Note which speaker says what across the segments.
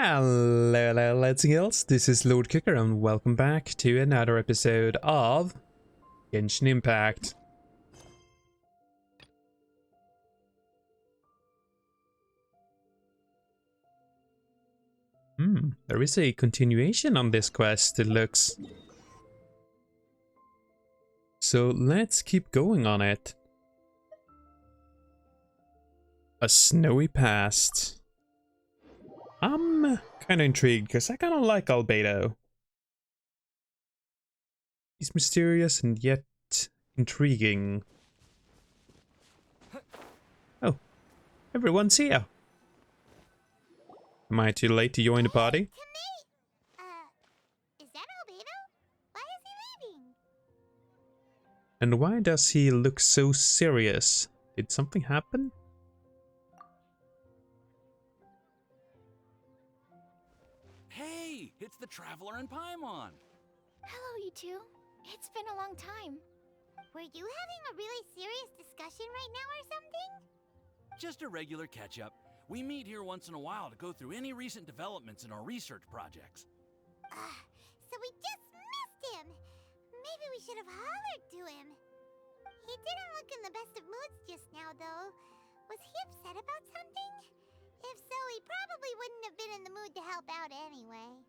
Speaker 1: Hello, lads and girls, this is Lord Kicker and welcome back to another episode of Genshin Impact. There is a continuation on this quest, it looks. So let's keep going on it. A snowy past. I'm kind of intrigued because I kind of like Albedo. He's mysterious and yet intriguing. Oh, everyone's here. Am I too late to join the party?
Speaker 2: Is that Albedo? Why is he leaving?
Speaker 1: And why does he look so serious? Did something happen?
Speaker 3: Hey, it's the Traveler and Paimon.
Speaker 2: Hello, you two. It's been a long time. Were you having a really serious discussion right now or something?
Speaker 3: Just a regular catch-up. We meet here once in a while to go through any recent developments in our research projects.
Speaker 2: So we just missed him. Maybe we should have hollered to him. He didn't look in the best of moods just now, though. Was he upset about something? If so, he probably wouldn't have been in the mood to help out anyway.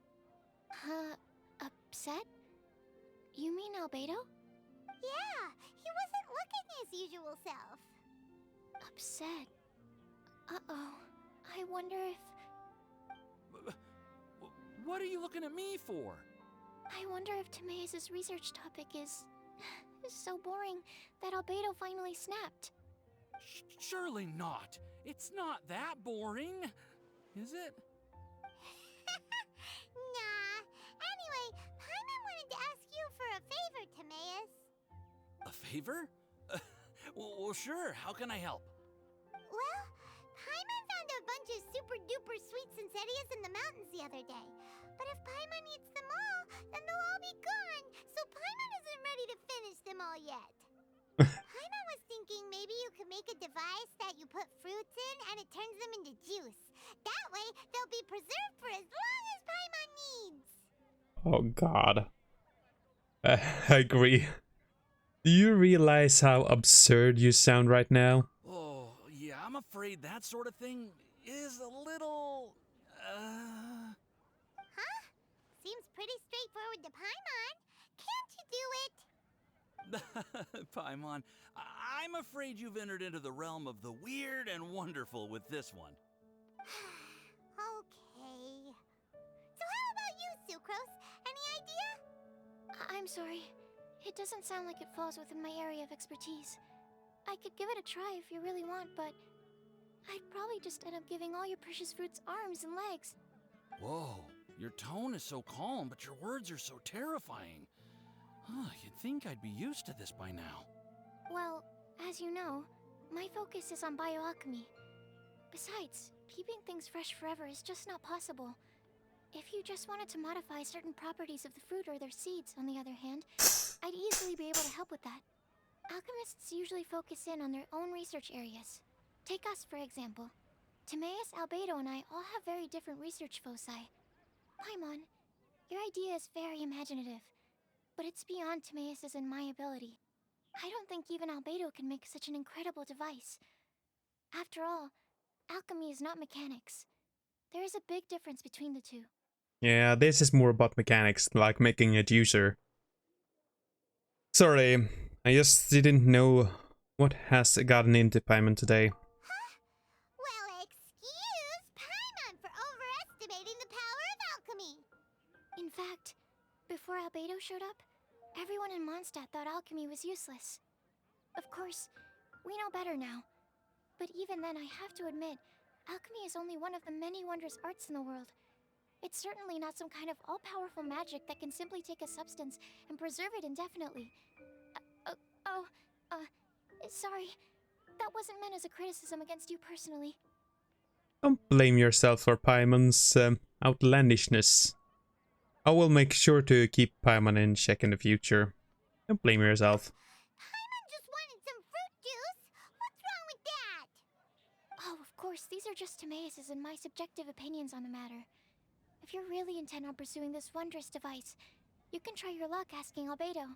Speaker 2: Upset? You mean Albedo? Yeah, he wasn't looking his usual self. Upset? Uh-oh. I wonder if...
Speaker 3: What are you looking at me for?
Speaker 2: I wonder if Timaeus' research topic is so boring that Albedo finally snapped.
Speaker 3: Surely not. It's not that boring, is it?
Speaker 2: Nah. Anyway, Paimon wanted to ask you for a favor, Timaeus.
Speaker 3: A favor? Well, sure. How can I help?
Speaker 2: Well, Paimon found a bunch of super-duper sweet Sincerias in the mountains the other day. But if Paimon eats them all, then they'll all be gone. So Paimon isn't ready to finish them all yet. Paimon was thinking maybe you could make a device that you put fruits in and it turns them into juice. That way, they'll be preserved for as long as Paimon needs.
Speaker 1: Oh god. I agree. Do you realize how absurd you sound right now?
Speaker 3: Oh, yeah, I'm afraid that sort of thing is a little...
Speaker 2: Huh? Seems pretty straightforward to Paimon. Can't you do it?
Speaker 3: Paimon, I'm afraid you've entered into the realm of the weird and wonderful with this one.
Speaker 2: Okay. So how about you, Sucrose? Any idea? I'm sorry. It doesn't sound like it falls within my area of expertise. I could give it a try if you really want, but I'd probably just end up giving all your precious fruits arms and legs.
Speaker 3: Whoa, your tone is so calm, but your words are so terrifying. You'd think I'd be used to this by now.
Speaker 2: Well, as you know, my focus is on bioalchemy. Besides, keeping things fresh forever is just not possible. If you just wanted to modify certain properties of the fruit or their seeds, on the other hand, I'd easily be able to help with that. Alchemists usually focus in on their own research areas. Take us, for example. Timaeus, Albedo, and I all have very different research foci. Paimon, your idea is very imaginative, but it's beyond Timaeus' and my ability. I don't think even Albedo can make such an incredible device. After all, alchemy is not mechanics. There is a big difference between the two.
Speaker 1: Yeah, this is more about mechanics, like making a juicer. Sorry, I just didn't know what has gotten into Paimon today.
Speaker 2: Well, excuse Paimon for overestimating the power of alchemy. In fact, before Albedo showed up, everyone in Mondstadt thought alchemy was useless. Of course, we know better now. But even then, I have to admit, alchemy is only one of the many wondrous arts in the world. It's certainly not some kind of all-powerful magic that can simply take a substance and preserve it indefinitely. Sorry. That wasn't meant as a criticism against you personally.
Speaker 1: Don't blame yourself for Paimon's outlandishness. I will make sure to keep Paimon in check in the future. Don't blame yourself.
Speaker 2: Paimon just wanted some fruit juice. What's wrong with that? Oh, of course, these are just Timaeus' and my subjective opinions on the matter. If you're really intent on pursuing this wondrous device, you can try your luck asking Albedo.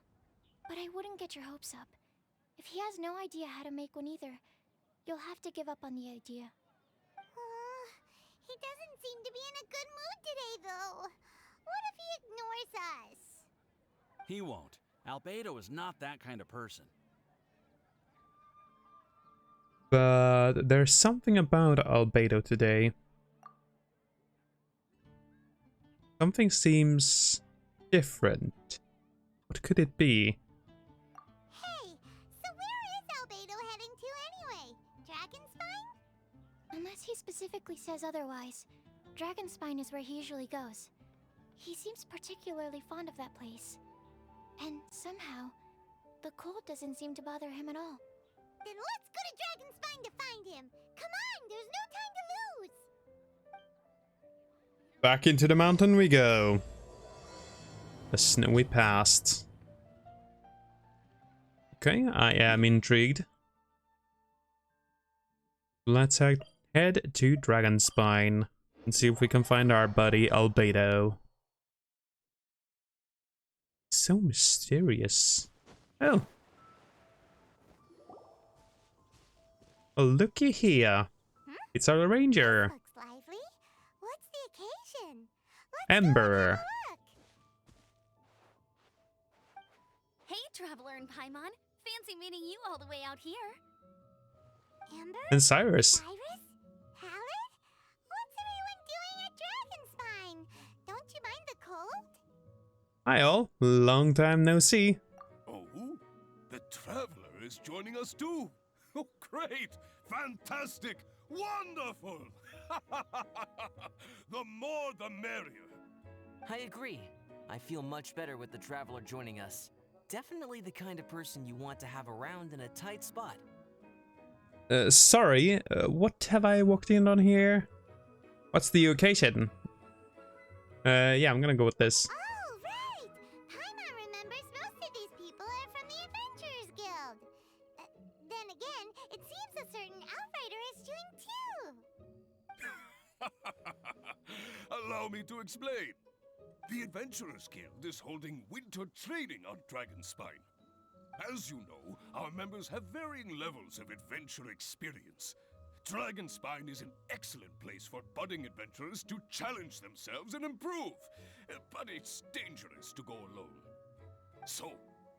Speaker 2: But I wouldn't get your hopes up. If he has no idea how to make one either, you'll have to give up on the idea.
Speaker 4: He doesn't seem to be in a good mood today, though. What if he ignores us?
Speaker 3: He won't. Albedo is not that kind of person.
Speaker 1: But there's something about Albedo today. Something seems different. What could it be?
Speaker 4: Hey, so where is Albedo heading to anyway? Dragonspine?
Speaker 2: Unless he specifically says otherwise, Dragonspine is where he usually goes. He seems particularly fond of that place. And somehow, the cold doesn't seem to bother him at all.
Speaker 4: Then let's go to Dragonspine to find him. Come on, there's no time to lose.
Speaker 1: Back into the mountain we go. The snowy past. Okay, I am intrigued. Let's head to Dragonspine and see if we can find our buddy Albedo. So mysterious. Oh. Oh, looky here. It's our ranger.
Speaker 4: Looks lively. What's the occasion?
Speaker 1: Ember.
Speaker 4: Look.
Speaker 5: Hey, Traveler and Paimon. Fancy meeting you all the way out here.
Speaker 4: Amber?
Speaker 1: And Cyrus.
Speaker 4: Cyrus? Howard? What's everyone doing at Dragonspine? Don't you mind the cold?
Speaker 1: Hi all. Long time no see.
Speaker 6: Oh, the Traveler is joining us too. Oh, great! Fantastic! Wonderful! The more the merrier.
Speaker 7: I agree. I feel much better with the Traveler joining us. Definitely the kind of person you want to have around in a tight spot.
Speaker 1: Sorry, what have I walked in on here? What's the occasion? Yeah, I'm gonna go with this.
Speaker 4: Oh, right! Paimon remembers most of these people are from the Adventurers Guild. Then again, it seems a certain Outrider is doing too.
Speaker 6: Allow me to explain. The Adventurers Guild is holding winter training on Dragonspine. As you know, our members have varying levels of adventure experience. Dragonspine is an excellent place for budding adventurers to challenge themselves and improve, but it's dangerous to go alone. So,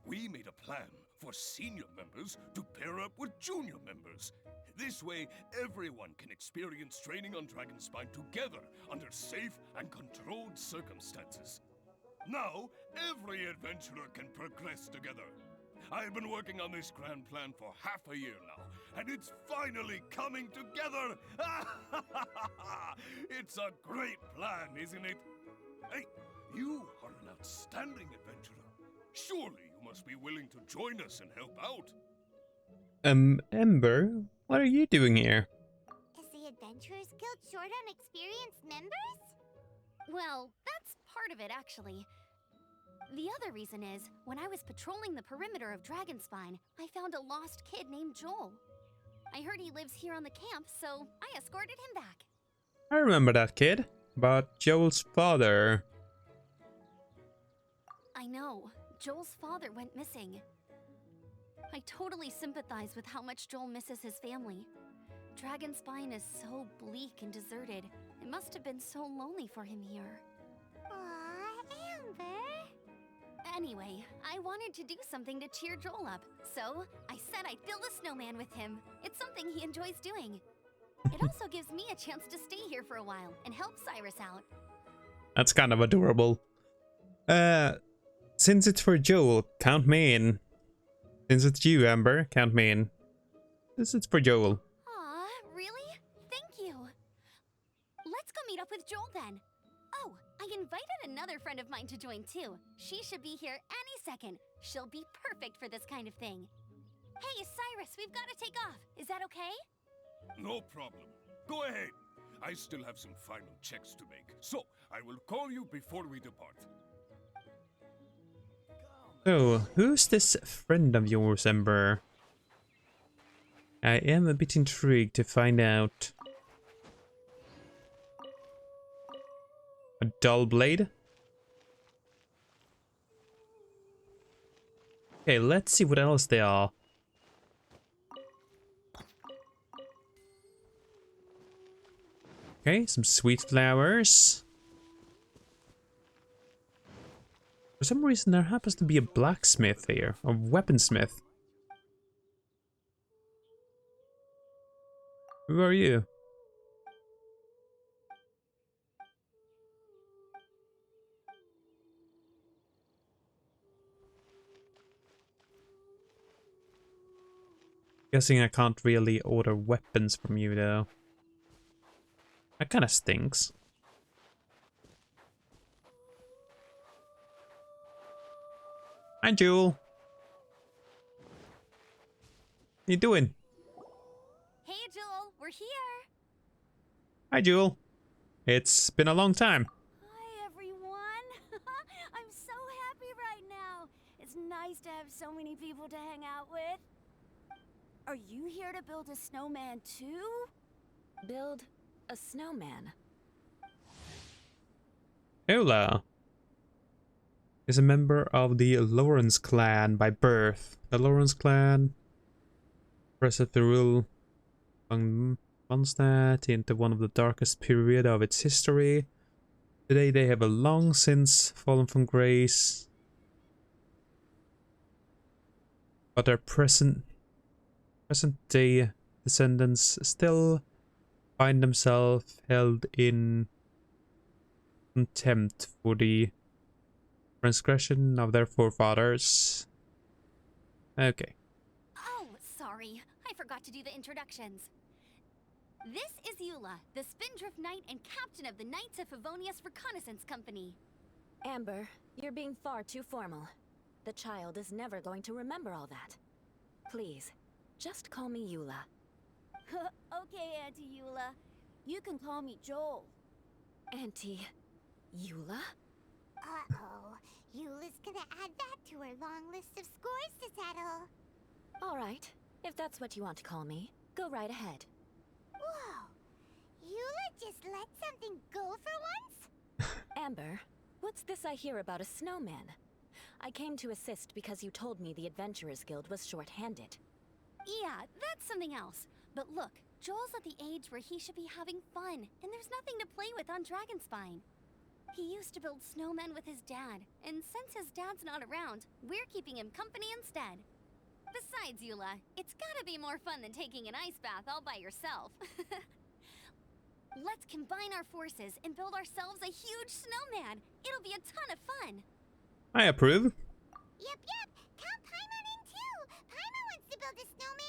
Speaker 6: we made a plan for senior members to pair up with junior members. This way, everyone can experience training on Dragonspine together under safe and controlled circumstances. Now, every adventurer can progress together. I've been working on this grand plan for half a year now, and it's finally coming together! It's a great plan, isn't it? Hey, you are an outstanding adventurer. Surely you must be willing to join us and help out.
Speaker 1: Ember, what are you doing here?
Speaker 4: Is the Adventurers Guild short on experienced members?
Speaker 5: Well, that's part of it, actually. The other reason is, when I was patrolling the perimeter of Dragonspine, I found a lost kid named Joel. I heard he lives here on the camp, so I escorted him back.
Speaker 1: I remember that kid. But Joel's father.
Speaker 5: I know. Joel's father went missing. I totally sympathize with how much Joel misses his family. Dragonspine is so bleak and deserted. It must have been so lonely for him here.
Speaker 4: Aw, Amber.
Speaker 5: Anyway, I wanted to do something to cheer Joel up, so I said I'd build a snowman with him. It's something he enjoys doing. It also gives me a chance to stay here for a while and help Cyrus out.
Speaker 1: That's kind of adorable. Since it's for Joel, count me in. Since it's you, Amber, count me in. This is for Joel.
Speaker 5: Aw, really? Thank you. Let's go meet up with Joel then. Oh, I invited another friend of mine to join too. She should be here any second. She'll be perfect for this kind of thing. Hey, Cyrus, we've got to take off. Is that okay?
Speaker 6: No problem. Go ahead. I still have some final checks to make, so I will call you before we depart.
Speaker 1: So, who's this friend of yours, Ember? I am a bit intrigued to find out. A dull blade. Okay, let's see what else they are. Okay, some sweet flowers. For some reason, there happens to be a blacksmith here, a weaponsmith. Who are you? Guessing I can't really order weapons from you, though. That kind of stinks. Hi, Jewel. What you doing?
Speaker 5: Hey, Joel, we're here.
Speaker 1: Hi, Jewel. It's been a long time.
Speaker 8: Hi, everyone. I'm so happy right now. It's nice to have so many people to hang out with. Are you here to build a snowman too?
Speaker 9: Build a snowman?
Speaker 1: Ola is a member of the Lawrence clan by birth. The Lawrence clan presses the rule among Mondstadt into one of the darkest period of its history. Today they have a long since fallen from grace, but their present day descendants still find themselves held in contempt for the transgression of their forefathers. Okay.
Speaker 5: Oh, sorry. I forgot to do the introductions. This is Eula, the Spindrift Knight and captain of the Knights of Favonius Reconnaissance Company.
Speaker 9: Amber, you're being far too formal. The child is never going to remember all that. Please, just call me Eula.
Speaker 8: Okay, Auntie Eula. You can call me Joel.
Speaker 9: Auntie Eula?
Speaker 4: Uh-oh. Eula's gonna add that to her long list of scores to settle.
Speaker 9: All right, if that's what you want to call me, go right ahead.
Speaker 4: Whoa! Eula just let something go for once?
Speaker 9: Amber, what's this I hear about a snowman? I came to assist because you told me the Adventurers Guild was short-handed.
Speaker 5: Yeah, that's something else. But look, Joel's at the age where he should be having fun, and there's nothing to play with on Dragonspine. He used to build snowmen with his dad, and since his dad's not around, we're keeping him company instead. Besides, Eula, it's gotta be more fun than taking an ice bath all by yourself. Let's combine our forces and build ourselves a huge snowman. It'll be a ton of fun.
Speaker 1: I approve.
Speaker 4: Yep. Count Paimon in too. Paimon wants to build a snowman.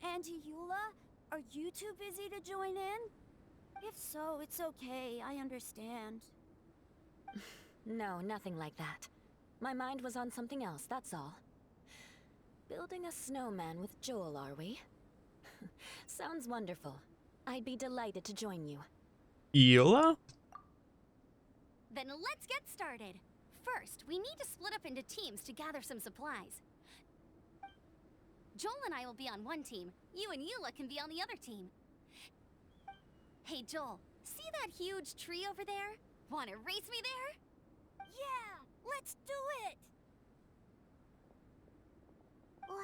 Speaker 8: Auntie Eula, are you too busy to join in? If so, it's okay. I understand.
Speaker 9: No, nothing like that. My mind was on something else, that's all. Building a snowman with Joel, are we? Sounds wonderful. I'd be delighted to join you.
Speaker 1: Eula?
Speaker 5: Then let's get started. First, we need to split up into teams to gather some supplies. Joel and I will be on one team. You and Eula can be on the other team. Hey, Joel, see that huge tree over there? Wanna race me there?
Speaker 8: Yeah, let's do it!
Speaker 4: Wow.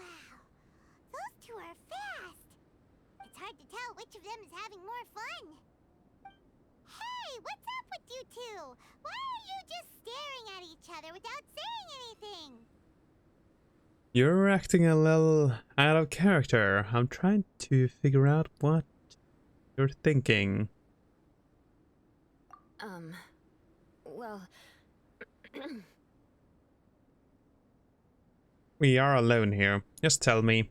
Speaker 4: Those two are fast. It's hard to tell which of them is having more fun. Hey, what's up with you two? Why are you just staring at each other without saying anything?
Speaker 1: You're acting a little out of character. I'm trying to figure out what you're thinking.
Speaker 9: Well...
Speaker 1: We are alone here. Just tell me.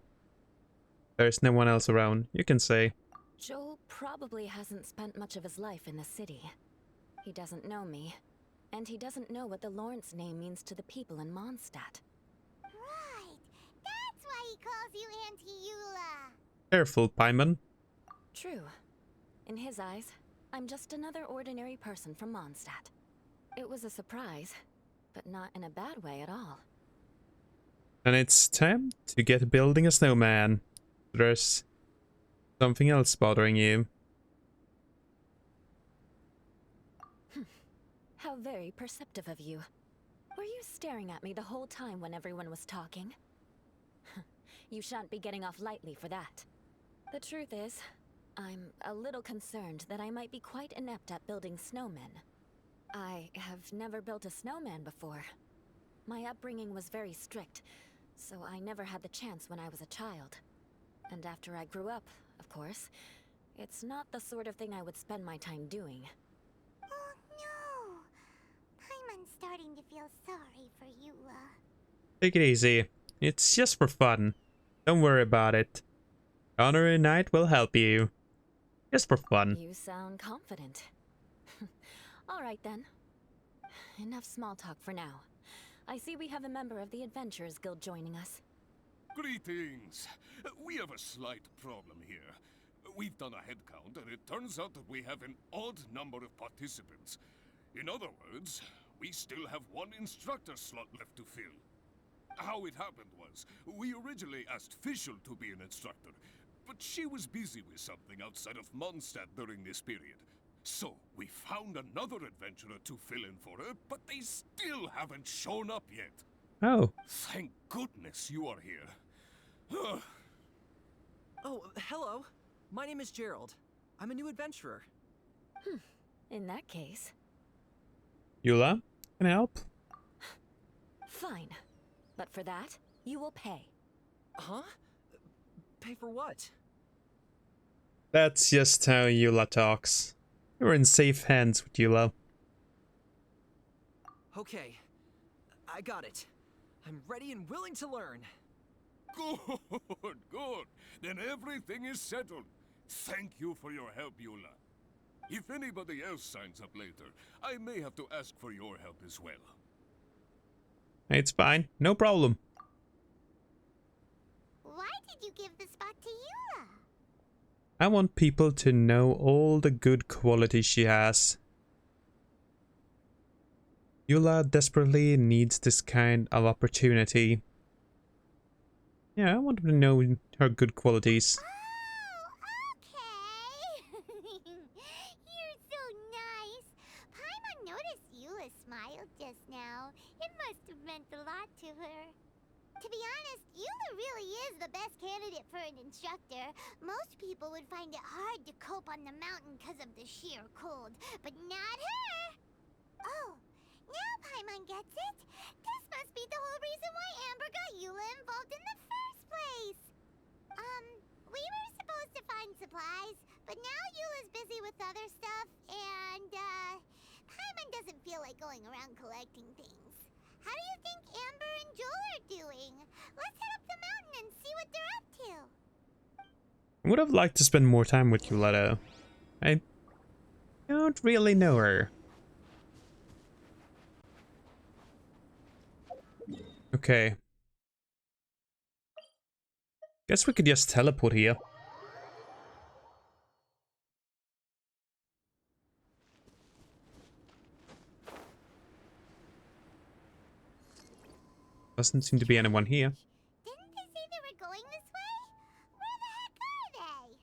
Speaker 1: There's no one else around. You can say.
Speaker 9: Joel probably hasn't spent much of his life in the city. He doesn't know me, and he doesn't know what the Lawrence name means to the people in Mondstadt.
Speaker 4: Right. That's why he calls you Auntie Eula.
Speaker 1: Careful, Paimon.
Speaker 9: True. In his eyes, I'm just another ordinary person from Mondstadt. It was a surprise, but not in a bad way at all.
Speaker 1: And it's time to get building a snowman. There's something else bothering you.
Speaker 9: How very perceptive of you. Were you staring at me the whole time when everyone was talking? You shan't be getting off lightly for that. The truth is, I'm a little concerned that I might be quite inept at building snowmen. I have never built a snowman before. My upbringing was very strict, so I never had the chance when I was a child. And after I grew up, of course, it's not the sort of thing I would spend my time doing.
Speaker 4: Oh no! Paimon's starting to feel sorry for Eula.
Speaker 1: Take it easy. It's just for fun. Don't worry about it. Honorary Knight will help you. Just for fun.
Speaker 9: You sound confident. All right then. Enough small talk for now. I see we have a member of the Adventurers Guild joining us.
Speaker 6: Greetings. We have a slight problem here. We've done a head count, and it turns out that we have an odd number of participants. In other words, we still have one instructor slot left to fill. How it happened was, we originally asked Fischl to be an instructor, but she was busy with something outside of Mondstadt during this period. So, we found another adventurer to fill in for her, but they still haven't shown up yet.
Speaker 1: Oh.
Speaker 6: Thank goodness you are here.
Speaker 10: Oh, hello. My name is Gerald. I'm a new adventurer.
Speaker 9: In that case...
Speaker 1: Eula, can I help?
Speaker 9: Fine. But for that, you will pay.
Speaker 10: Huh? Pay for what?
Speaker 1: That's just how Eula talks. You're in safe hands with Eula.
Speaker 10: Okay. I got it. I'm ready and willing to learn.
Speaker 6: Good, good. Then everything is settled. Thank you for your help, Eula. If anybody else signs up later, I may have to ask for your help as well.
Speaker 1: It's fine. No problem.
Speaker 4: Why did you give the spot to Eula?
Speaker 1: I want people to know all the good qualities she has. Eula desperately needs this kind of opportunity. Yeah, I want them to know her good qualities.
Speaker 4: Oh, okay. You're so nice. Paimon noticed Eula smiled just now. It must have meant a lot to her. To be honest, Eula really is the best candidate for an instructor. Most people would find it hard to cope on the mountain because of the sheer cold, but not her. Oh, now Paimon gets it. This must be the whole reason why Amber got Eula involved in the first place. We were supposed to find supplies, but now Eula's busy with other stuff, and, Paimon doesn't feel like going around collecting things. How do you think Amber and Joel are doing? Let's head up the mountain and see what they're up to.
Speaker 1: I would have liked to spend more time with Eula though. I don't really know her. Okay. Guess we could just teleport here. Doesn't seem to be anyone here.
Speaker 4: Didn't they say they were going this way? Where the heck are they?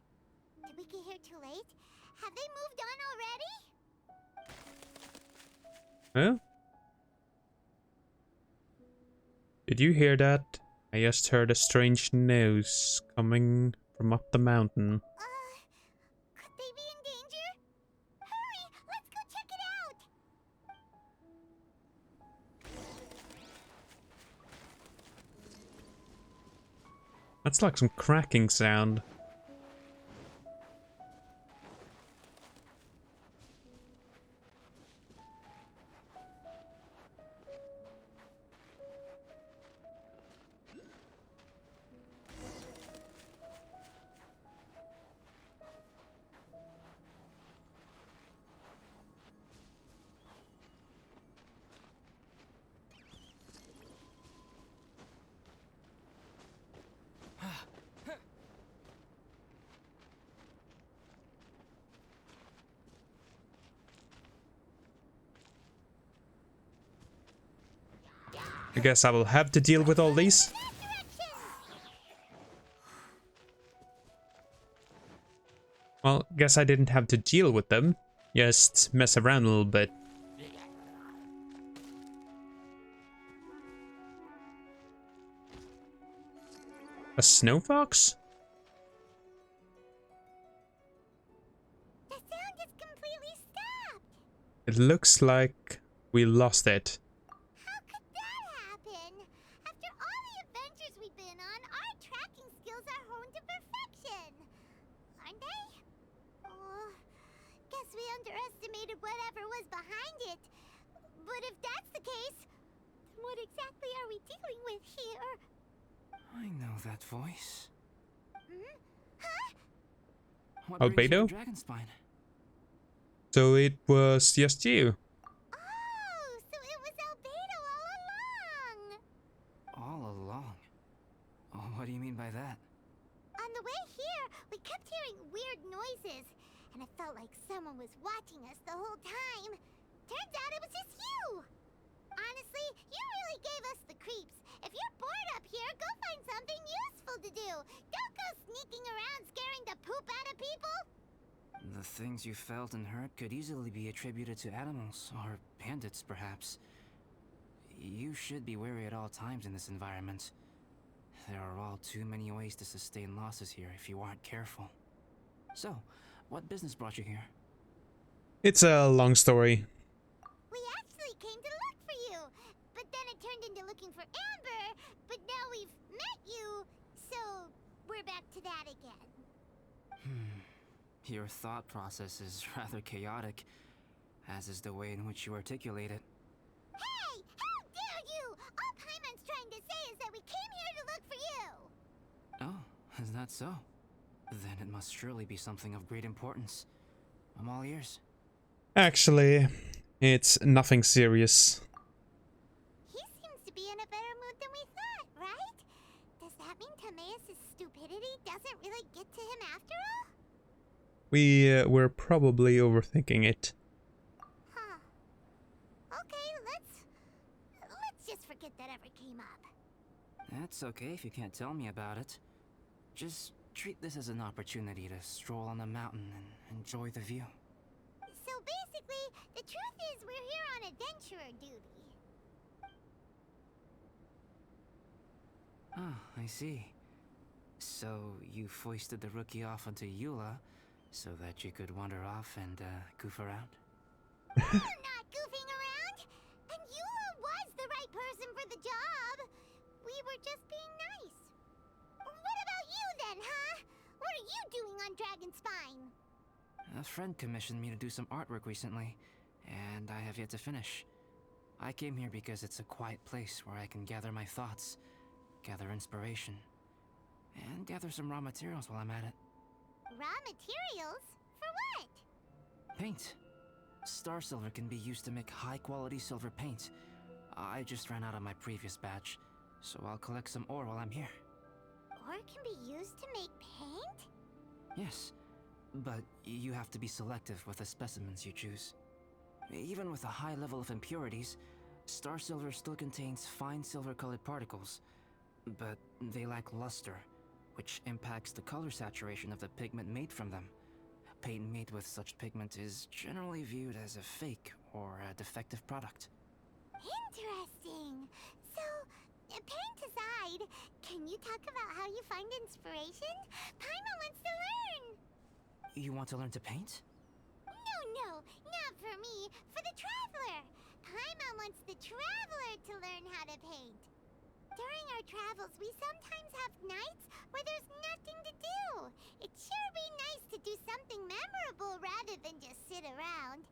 Speaker 4: Did we get here too late? Have they moved on already?
Speaker 1: Huh? Did you hear that? I just heard a strange noise coming from up the mountain.
Speaker 4: Could they be in danger? Hurry, let's go check it out!
Speaker 1: That's like some cracking sound. I guess I will have to deal with all these. Well, guess I didn't have to deal with them. Just mess around a little bit. A snow fox?
Speaker 4: The sound is completely stopped.
Speaker 1: It looks like we lost it.
Speaker 4: How could that happen? After all the adventures we've been on, our tracking skills are honed to perfection. Aren't they? Oh, guess we underestimated whatever was behind it. But if that's the case, then what exactly are we dealing with here?
Speaker 7: I know that voice.
Speaker 4: Hmm? Huh?
Speaker 7: What brings you
Speaker 1: Albedo?
Speaker 7: to Dragonspine?
Speaker 1: So it was just you.
Speaker 4: Oh, so it was Albedo all along!
Speaker 7: All along. Oh, what do you mean by that?
Speaker 4: On the way here, we kept hearing weird noises, and it felt like someone was watching us the whole time. Turns out it was just you! Honestly, you really gave us the creeps. If you're bored up here, go find something useful to do. Don't go sneaking around scaring the poop out of people.
Speaker 7: The things you felt and heard could easily be attributed to animals, or bandits perhaps. You should be wary at all times in this environment. There are all too many ways to sustain losses here if you aren't careful. So, what business brought you here?
Speaker 1: It's a long story.
Speaker 4: We actually came to look for you, but then it turned into looking for Amber, but now we've met you, so we're back to that again.
Speaker 7: Your thought process is rather chaotic, as is the way in which you articulate it.
Speaker 4: Hey! How dare you! All Paimon's trying to say is that we came here to look for you!
Speaker 7: Oh, is that so? Then it must surely be something of great importance. I'm all ears. Actually,
Speaker 1: It's nothing serious.
Speaker 4: He seems to be in a better mood than we thought, right? Does that mean Timaeus' stupidity doesn't really get to him after all?
Speaker 1: We were probably overthinking it.
Speaker 4: Huh. Okay, let's just forget that ever came up.
Speaker 7: That's okay if you can't tell me about it. Just treat this as an opportunity to stroll on the mountain and enjoy the view.
Speaker 4: So basically, the truth is we're here on adventurer duty.
Speaker 7: Ah, I see. So you foisted the rookie off onto Eula so that you could wander off and goof around?
Speaker 4: We're not goofing around! And Eula was the right person for the job! We were just being nice. What about you then, huh? What are you doing on Dragonspine?
Speaker 7: A friend commissioned me to do some artwork recently, and I have yet to finish. I came here because it's a quiet place where I can gather my thoughts, gather inspiration, and gather some raw materials while I'm at it.
Speaker 4: Raw materials? For what?
Speaker 7: Paint. Star silver can be used to make high-quality silver paint. I just ran out of my previous batch, so I'll collect some ore while I'm here.
Speaker 4: Ore can be used to make paint?
Speaker 7: Yes, but you have to be selective with the specimens you choose. Even with a high level of impurities, star silver still contains fine silver-colored particles, but they lack luster, which impacts the color saturation of the pigment made from them. Paint made with such pigment is generally viewed as a fake or a defective product.
Speaker 4: Interesting. So, paint aside, can you talk about how you find inspiration? Paimon wants to learn!
Speaker 7: You want to learn to paint?
Speaker 4: No, not for me. For the Traveler. Paimon wants the Traveler to learn how to paint. During our travels, we sometimes have nights where there's nothing to do. It'd sure be nice to do something memorable rather than just sit around.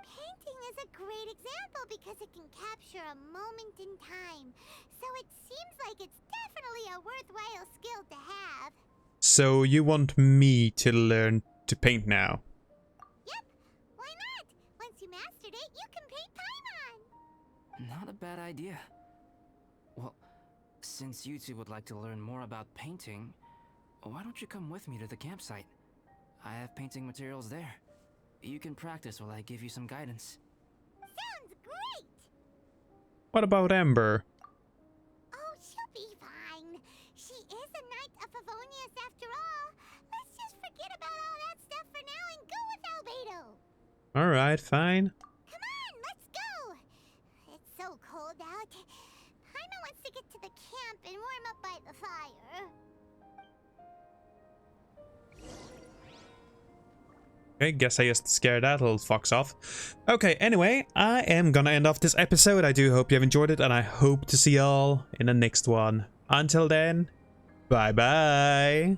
Speaker 4: Painting is a great example because it can capture a moment in time. So it seems like it's definitely a worthwhile skill to have.
Speaker 1: So you want me to learn to paint now?
Speaker 4: Yep, why not? Once you mastered it, you can paint Paimon.
Speaker 7: Not a bad idea. Well, since you two would like to learn more about painting, why don't you come with me to the campsite? I have painting materials there. You can practice while I give you some guidance.
Speaker 4: Sounds great!
Speaker 1: What about Amber?
Speaker 4: Oh, she'll be fine. She is a Knight of Favonius after all. Let's just forget about all that stuff for now and go with Albedo.
Speaker 1: Alright, fine.
Speaker 4: Come on, let's go! It's so cold out. Paimon wants to get to the camp and warm up by the fire.
Speaker 1: Okay, guess I just scared that little fox off. Okay, anyway, I am gonna end off this episode. I do hope you have enjoyed it, and I hope to see y'all in the next one. Until then, bye-bye.